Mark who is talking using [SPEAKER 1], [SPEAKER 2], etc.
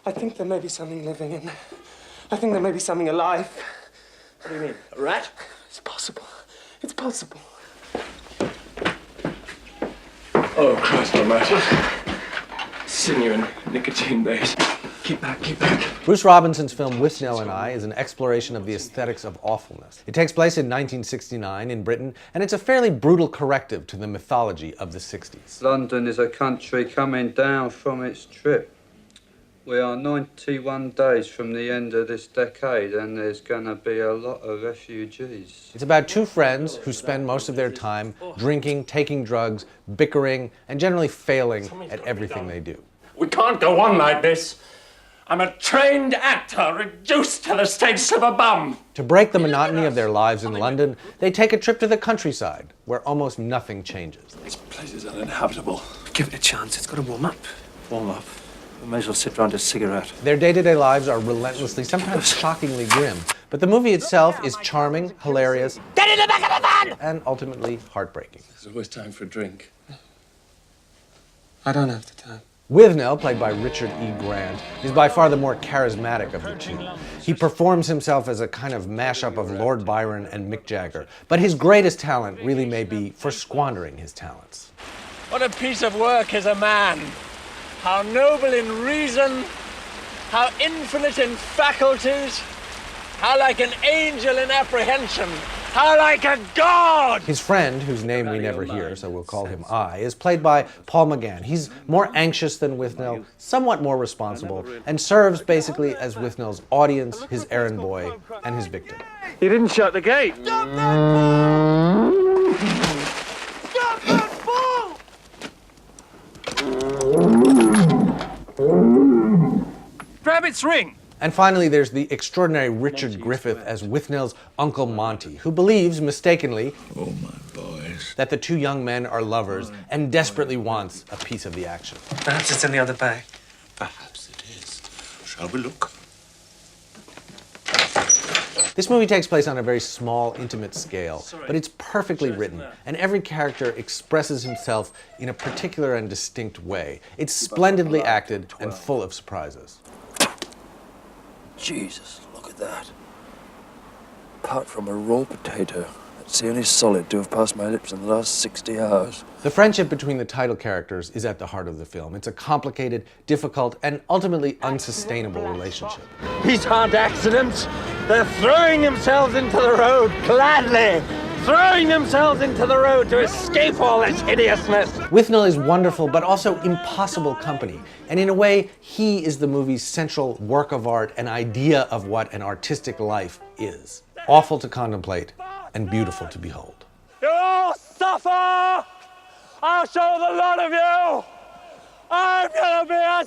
[SPEAKER 1] I think there may be something living in there. I think there may be something alive.
[SPEAKER 2] What do you mean, a rat?
[SPEAKER 1] It's possible. It's possible.
[SPEAKER 2] Oh, Christ almighty. Sinew and nicotine base. Keep back, keep back.
[SPEAKER 3] Bruce Robinson's film Withnail and I is an exploration of the aesthetics of awfulness. It takes place in 1969 in Britain, and it's a fairly brutal corrective to the mythology of the 60s.
[SPEAKER 4] London is a country coming down from its trip. We are 91 days from the end of this decade, and there's going to be a lot of refugees.
[SPEAKER 3] It's about two friends who spend most of their time drinking, taking drugs, bickering, and generally failing at everything they do.
[SPEAKER 5] We can't go on like this. I'm a trained actor reduced to the status of a bum.
[SPEAKER 3] To break the monotony of their lives in London, they take a trip to the countryside, where almost nothing changes.
[SPEAKER 2] This place is uninhabitable.
[SPEAKER 1] Give it a chance. It's got to warm up.
[SPEAKER 2] Warm up. We may as well sit round a cigarette.
[SPEAKER 3] Their day-to-day lives are relentlessly, sometimes shockingly grim. But the movie itself is charming, hilarious,
[SPEAKER 1] Get in the back of the van!
[SPEAKER 3] and ultimately heartbreaking.
[SPEAKER 2] There's always time for a drink.
[SPEAKER 1] I don't have the time.
[SPEAKER 3] Withnail, played by Richard E. Grant, is by far the more charismatic of the two. He performs himself as a kind of mashup of Lord Byron and Mick Jagger, but his greatest talent really may be for squandering his talents.
[SPEAKER 5] What a piece of work is a man. How noble in reason, how infinite in faculties, how like an angel in apprehension, how like a god!
[SPEAKER 3] His friend, whose name we never hear, so we'll call him I, is played by Paul McGann. He's more anxious than Withnail, somewhat more responsible, and serves basically as Withnail's audience, his errand boy, and his victim.
[SPEAKER 5] You didn't shut the gate.
[SPEAKER 1] Stop that ball! Stop that ball!
[SPEAKER 5] Grab its ring.
[SPEAKER 3] And finally, there's the extraordinary Richard Griffith as Withnail's Uncle Monty, who believes, mistakenly,
[SPEAKER 2] Oh, my boys.
[SPEAKER 3] that the two young men are lovers and desperately wants a piece of the action.
[SPEAKER 1] Perhaps it's in the other bag.
[SPEAKER 2] Perhaps it is. Shall we look?
[SPEAKER 3] This movie takes place on a very small, intimate scale, but it's perfectly written, and every character expresses himself in a particular and distinct way. It's splendidly acted and full of surprises.
[SPEAKER 6] Jesus, look at that. Apart from a raw potato, that's the only solid to have passed my lips in the last 60 hours.
[SPEAKER 3] The friendship between the title characters is at the heart of the film. It's a complicated, difficult, and ultimately unsustainable relationship.
[SPEAKER 5] These aren't accidents. They're throwing themselves into the road gladly. Throwing themselves into the road to escape all this hideousness.
[SPEAKER 3] Withnail is wonderful, but also impossible company. And in a way, he is the movie's central work of art, an idea of what an artistic life is. Awful to contemplate and beautiful to behold.
[SPEAKER 5] You all suffer! I'll show the lot of you! I'm gonna be a